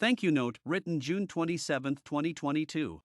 Thank you note written June 27, 2022.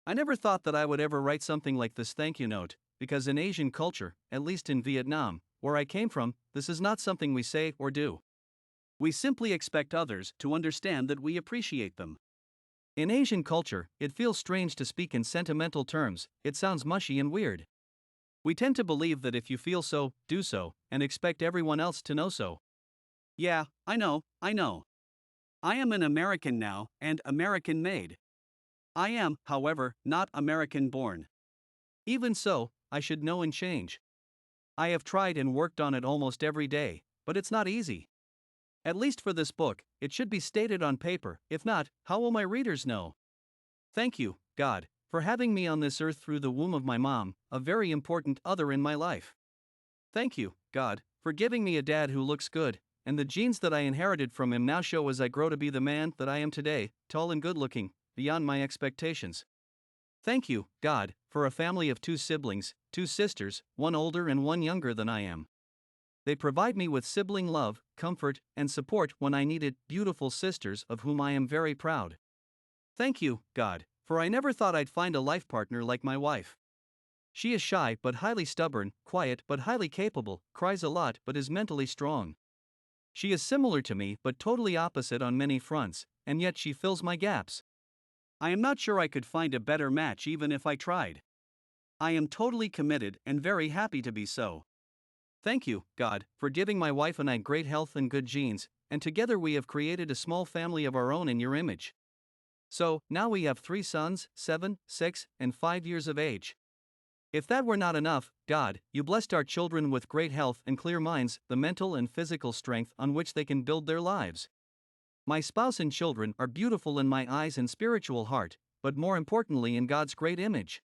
I never thought that I would ever write something like this thank you note, because in Asian culture, at least in Vietnam, where I came from, this is not something we say or do. We simply expect others to understand that we appreciate them. In Asian culture, it feels strange to speak in sentimental terms, it sounds mushy and weird. We tend to believe that if you feel so, do so, and expect everyone else to know so. Yeah, I know. I am an American now, and American made. I am, however, not American born. Even so, I should know and change. I have tried and worked on it almost every day, but it's not easy. At least for this book, it should be stated on paper, if not, how will my readers know? Thank you, God, for having me on this earth through the womb of my mom, a very important other in my life. Thank you, God, for giving me a dad who looks good, and the genes that I inherited from him now show as I grow to be the man that I am today, tall and good looking, beyond my expectations. Thank you, God, for a family of 2 siblings, 2 sisters, one older and one younger than I am. They provide me with sibling love, comfort, and support when I needed beautiful sisters of whom I am very proud. Thank you, God, for I never thought I'd find a life partner like my wife. She is shy but highly stubborn, quiet but highly capable, cries a lot but is mentally strong. She is similar to me but totally opposite on many fronts, and yet she fills my gaps. I am not sure I could find a better match even if I tried. I am totally committed and very happy to be so. Thank you, God, for giving my wife and I great health and good genes, and together we have created a small family of our own in your image. So, now we have 3 sons, 7, 6, and 5 years of age. If that were not enough, God, you blessed our children with great health and clear minds, the mental and physical strength on which they can build their lives. My spouse and children are beautiful in my eyes and spiritual heart, but more importantly in God's great image.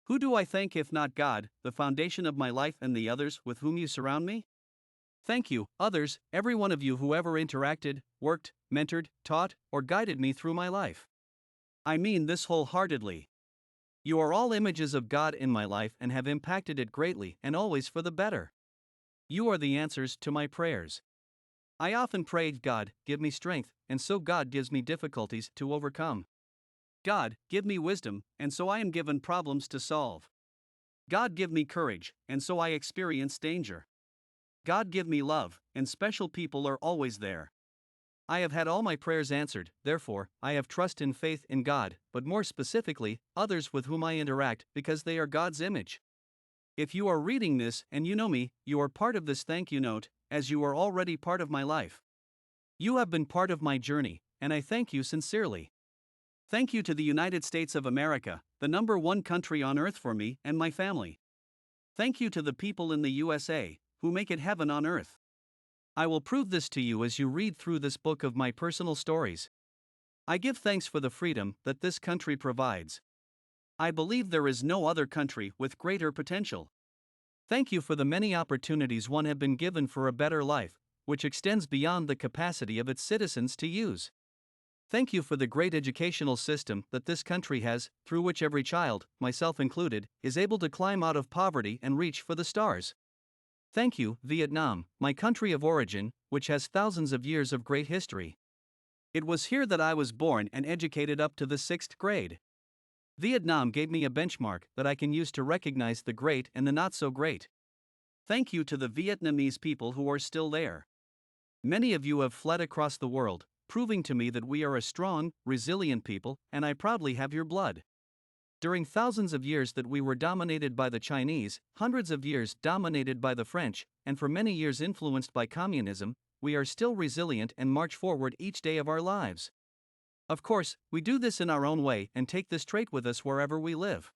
Who do I thank if not God, the foundation of my life and the others with whom you surround me? Thank you, others, every one of you who ever interacted, worked, mentored, taught, or guided me through my life. I mean this wholeheartedly. You are all images of God in my life and have impacted it greatly and always for the better. You are the answers to my prayers. I often prayed, God, give me strength, and so God gives me difficulties to overcome. God, give me wisdom, and so I am given problems to solve. God, give me courage, and so I experience danger. God, give me love, and special people are always there. I have had all my prayers answered, therefore, I have trust and faith in God, but more specifically, others with whom I interact, because they are God's image. If you are reading this and you know me, you are part of this thank you note, as you are already part of my life. You have been part of my journey, and I thank you sincerely. Thank you to the United States of America, the #1 country on earth for me and my family. Thank you to the people in the USA, who make it heaven on earth. I will prove this to you as you read through this book of my personal stories. I give thanks for the freedom that this country provides. I believe there is no other country with greater potential. Thank you for the many opportunities one have been given for a better life, which extends beyond the capacity of its citizens to use. Thank you for the great educational system that this country has, through which every child, myself included, is able to climb out of poverty and reach for the stars. Thank you, Vietnam, my country of origin, which has thousands of years of great history. It was here that I was born and educated up to the 6th grade. Vietnam gave me a benchmark that I can use to recognize the great and the not so great. Thank you to the Vietnamese people who are still there. Many of you have fled across the world, proving to me that we are a strong, resilient people, and I proudly have your blood. During thousands of years that we were dominated by the Chinese, hundreds of years dominated by the French, and for many years influenced by communism, we are still resilient and march forward each day of our lives. Of course, we do this in our own way and take this trait with us wherever we live.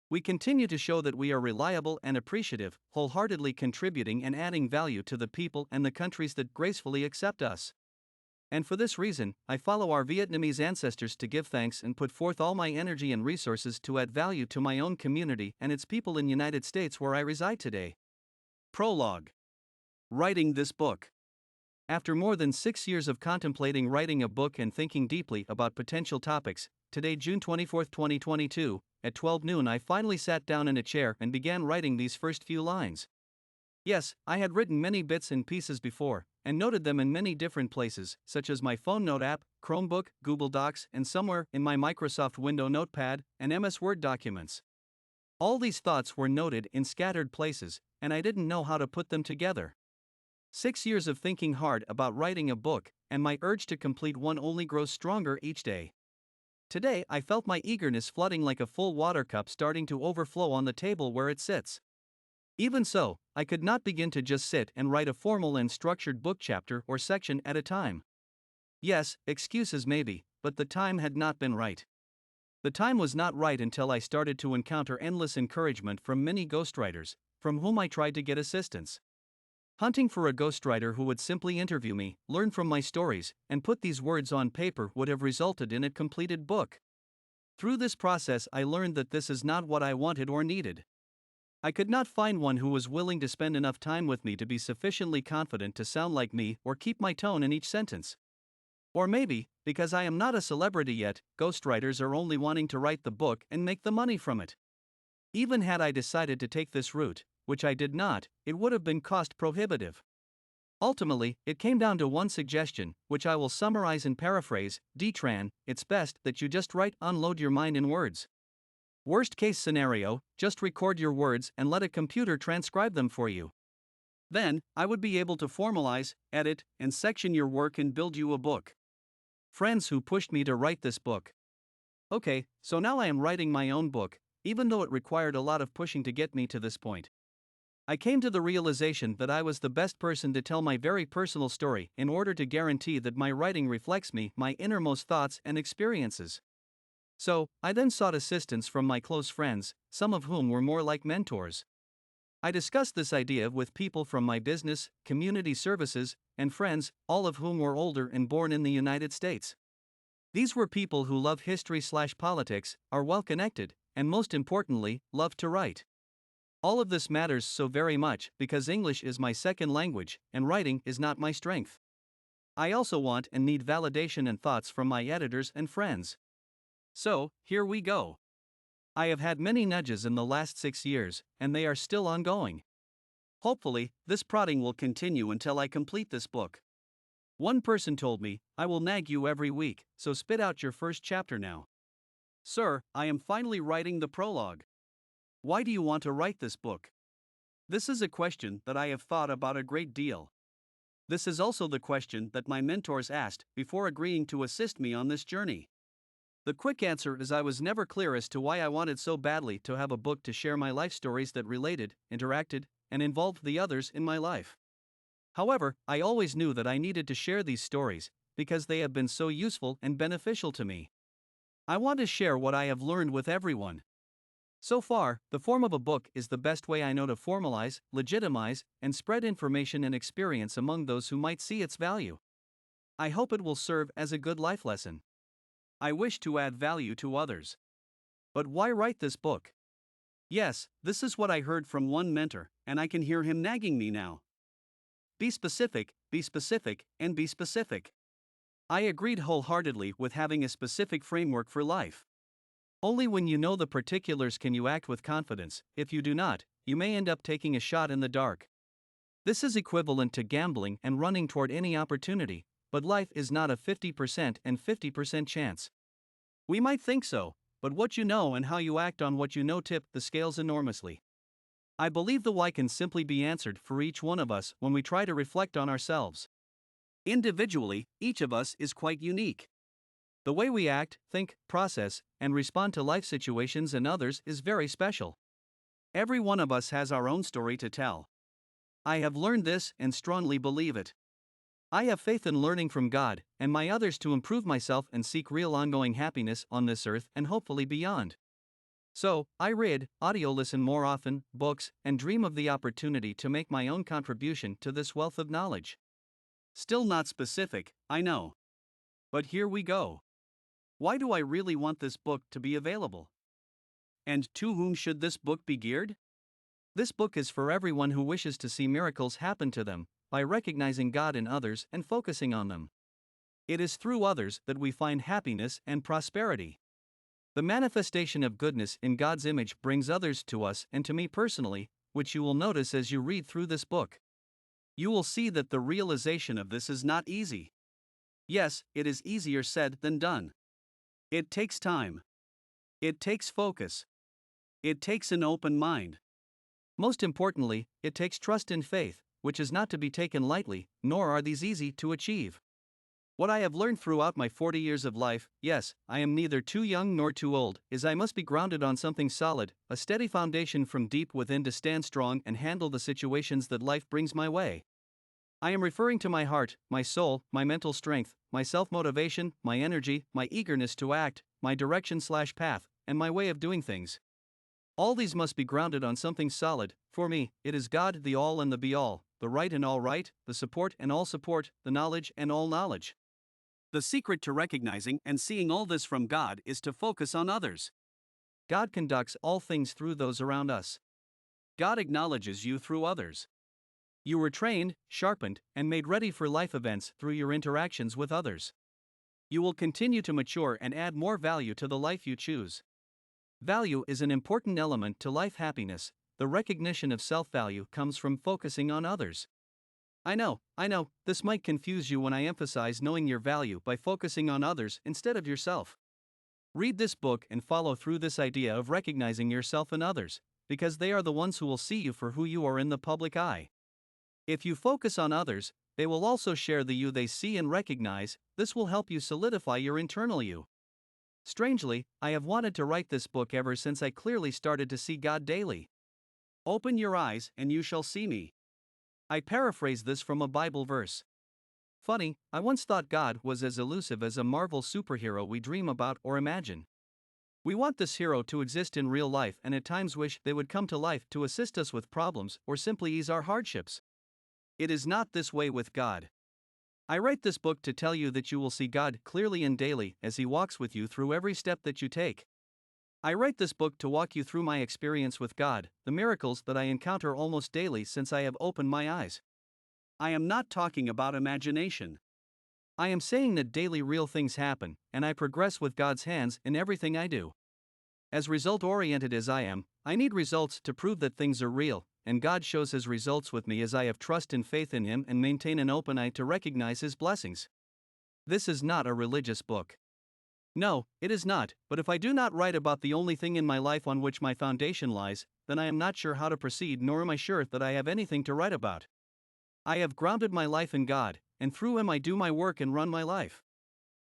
We continue to show that we are reliable and appreciative, wholeheartedly contributing and adding value to the people and the countries that gracefully accept us. And for this reason, I follow our Vietnamese ancestors to give thanks and put forth all my energy and resources to add value to my own community and its people in the United States where I reside today. Prologue. Writing this book. After more than 6 years of contemplating writing a book and thinking deeply about potential topics, today June 24, 2022, at 12 noon I finally sat down in a chair and began writing these first few lines. Yes, I had written many bits and pieces before, and noted them in many different places, such as my phone note app, Chromebook, Google Docs, and somewhere in my Microsoft Window notepad and MS Word documents. All these thoughts were noted in scattered places, and I didn't know how to put them together. 6 years of thinking hard about writing a book, and my urge to complete one only grows stronger each day. Today, I felt my eagerness flooding like a full water cup starting to overflow on the table where it sits. Even so, I could not begin to just sit and write a formal and structured book chapter or section at a time. Yes, excuses maybe, but the time had not been right. The time was not right until I started to encounter endless encouragement from many ghostwriters, from whom I tried to get assistance. Hunting for a ghostwriter who would simply interview me, learn from my stories, and put these words on paper would have resulted in a completed book. Through this process, I learned that this is not what I wanted or needed. I could not find one who was willing to spend enough time with me to be sufficiently confident to sound like me or keep my tone in each sentence. Or maybe, because I am not a celebrity yet, ghostwriters are only wanting to write the book and make the money from it. Even had I decided to take this route, which I did not, it would have been cost prohibitive. Ultimately, it came down to one suggestion, which I will summarize and paraphrase: Tran, it's best that you just unload your mind in words. Worst case scenario, just record your words and let a computer transcribe them for you. Then, I would be able to formalize, edit, and section your work and build you a book. Friends who pushed me to write this book. Okay, so now I am writing my own book, even though it required a lot of pushing to get me to this point. I came to the realization that I was the best person to tell my very personal story in order to guarantee that my writing reflects me, my innermost thoughts and experiences. So, I then sought assistance from my close friends, some of whom were more like mentors. I discussed this idea with people from my business, community services, and friends, all of whom were older and born in the United States. These were people who love history/politics, are well connected, and most importantly, love to write. All of this matters so very much because English is my second language, and writing is not my strength. I also want and need validation and thoughts from my editors and friends. So, here we go. I have had many nudges in the last 6 years, and they are still ongoing. Hopefully, this prodding will continue until I complete this book. One person told me, I will nag you every week, so spit out your first chapter now. Sir, I am finally writing the prologue. Why do you want to write this book? This is a question that I have thought about a great deal. This is also the question that my mentors asked before agreeing to assist me on this journey. The quick answer is I was never clear as to why I wanted so badly to have a book to share my life stories that related, interacted, and involved the others in my life. However, I always knew that I needed to share these stories because they have been so useful and beneficial to me. I want to share what I have learned with everyone. So far, the form of a book is the best way I know to formalize, legitimize, and spread information and experience among those who might see its value. I hope it will serve as a good life lesson. I wish to add value to others. But why write this book? Yes, this is what I heard from one mentor, and I can hear him nagging me now. Be specific, and be specific. I agreed wholeheartedly with having a specific framework for life. Only when you know the particulars can you act with confidence. If you do not, you may end up taking a shot in the dark. This is equivalent to gambling and running toward any opportunity, but life is not a 50% and 50% chance. We might think so, but what you know and how you act on what you know tip the scales enormously. I believe the why can simply be answered for each one of us when we try to reflect on ourselves. Individually, each of us is quite unique. The way we act, think, process, and respond to life situations and others is very special. Every one of us has our own story to tell. I have learned this and strongly believe it. I have faith in learning from God and my others to improve myself and seek real ongoing happiness on this earth and hopefully beyond. So, I read, audio listen more often, books, and dream of the opportunity to make my own contribution to this wealth of knowledge. Still not specific, I know. But here we go. Why do I really want this book to be available? And to whom should this book be geared? This book is for everyone who wishes to see miracles happen to them, by recognizing God in others and focusing on them. It is through others that we find happiness and prosperity. The manifestation of goodness in God's image brings others to us and to me personally, which you will notice as you read through this book. You will see that the realization of this is not easy. Yes, it is easier said than done. It takes time. It takes focus. It takes an open mind. Most importantly, it takes trust and faith, which is not to be taken lightly, nor are these easy to achieve. What I have learned throughout my 40 years of life, yes, I am neither too young nor too old, is I must be grounded on something solid, a steady foundation from deep within to stand strong and handle the situations that life brings my way. I am referring to my heart, my soul, my mental strength, my self-motivation, my energy, my eagerness to act, my direction/path, and my way of doing things. All these must be grounded on something solid. For me, it is God, the all and the be-all, the right and all right, the support and all support, the knowledge and all knowledge. The secret to recognizing and seeing all this from God is to focus on others. God conducts all things through those around us. God acknowledges you through others. You were trained, sharpened, and made ready for life events through your interactions with others. You will continue to mature and add more value to the life you choose. Value is an important element to life happiness. The recognition of self-value comes from focusing on others. I know, this might confuse you when I emphasize knowing your value by focusing on others instead of yourself. Read this book and follow through this idea of recognizing yourself and others, because they are the ones who will see you for who you are in the public eye. If you focus on others, they will also share the you they see and recognize. This will help you solidify your internal you. Strangely, I have wanted to write this book ever since I clearly started to see God daily. Open your eyes and you shall see me. I paraphrase this from a Bible verse. Funny, I once thought God was as elusive as a Marvel superhero we dream about or imagine. We want this hero to exist in real life and at times wish they would come to life to assist us with problems or simply ease our hardships. It is not this way with God. I write this book to tell you that you will see God clearly and daily as He walks with you through every step that you take. I write this book to walk you through my experience with God, the miracles that I encounter almost daily since I have opened my eyes. I am not talking about imagination. I am saying that daily real things happen, and I progress with God's hands in everything I do. As result-oriented as I am, I need results to prove that things are real, and God shows His results with me as I have trust and faith in Him and maintain an open eye to recognize His blessings. This is not a religious book. No, it is not, but if I do not write about the only thing in my life on which my foundation lies, then I am not sure how to proceed, nor am I sure that I have anything to write about. I have grounded my life in God, and through Him I do my work and run my life.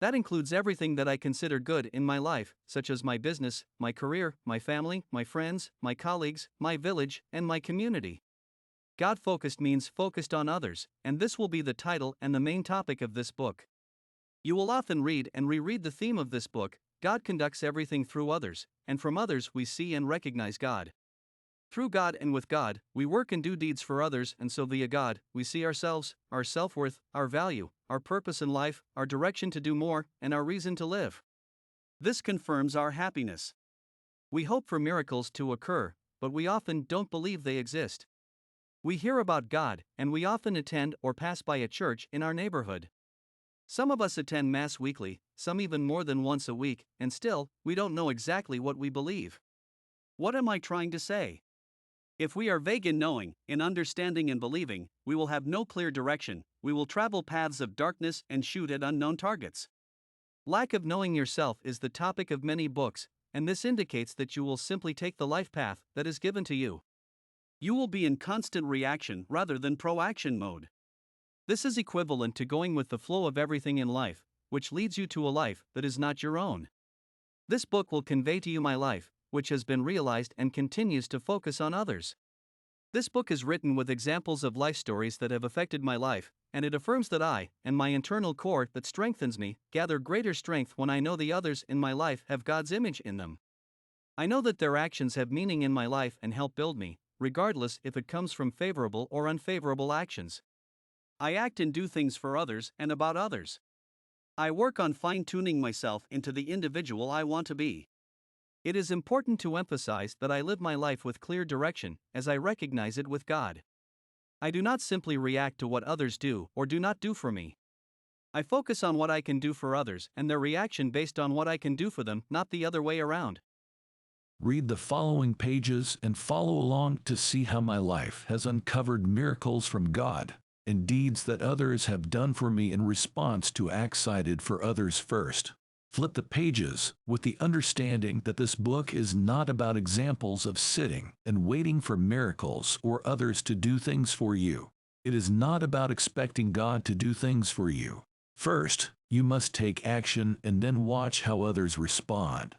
That includes everything that I consider good in my life, such as my business, my career, my family, my friends, my colleagues, my village, and my community. God-focused means focused on others, and this will be the title and the main topic of this book. You will often read and reread the theme of this book. God conducts everything through others, and from others we see and recognize God. Through God and with God, we work and do deeds for others, and so via God, we see ourselves, our self-worth, our value, our purpose in life, our direction to do more, and our reason to live. This confirms our happiness. We hope for miracles to occur, but we often don't believe they exist. We hear about God, and we often attend or pass by a church in our neighborhood. Some of us attend Mass weekly, some even more than once a week, and still, we don't know exactly what we believe. What am I trying to say? If we are vague in knowing, in understanding and believing, we will have no clear direction, we will travel paths of darkness and shoot at unknown targets. Lack of knowing yourself is the topic of many books, and this indicates that you will simply take the life path that is given to you. You will be in constant reaction rather than proaction mode. This is equivalent to going with the flow of everything in life, which leads you to a life that is not your own. This book will convey to you my life, which has been realized and continues to focus on others. This book is written with examples of life stories that have affected my life, and it affirms that I, and my internal core that strengthens me, gather greater strength when I know the others in my life have God's image in them. I know that their actions have meaning in my life and help build me, regardless if it comes from favorable or unfavorable actions. I act and do things for others and about others. I work on fine-tuning myself into the individual I want to be. It is important to emphasize that I live my life with clear direction, as I recognize it with God. I do not simply react to what others do or do not do for me. I focus on what I can do for others and their reaction based on what I can do for them, not the other way around. Read the following pages and follow along to see how my life has uncovered miracles from God. and deeds that others have done for me in response to acts cited for others first. Flip the pages with the understanding that this book is not about examples of sitting and waiting for miracles or others to do things for you. It is not about expecting God to do things for you. First, you must take action and then watch how others respond.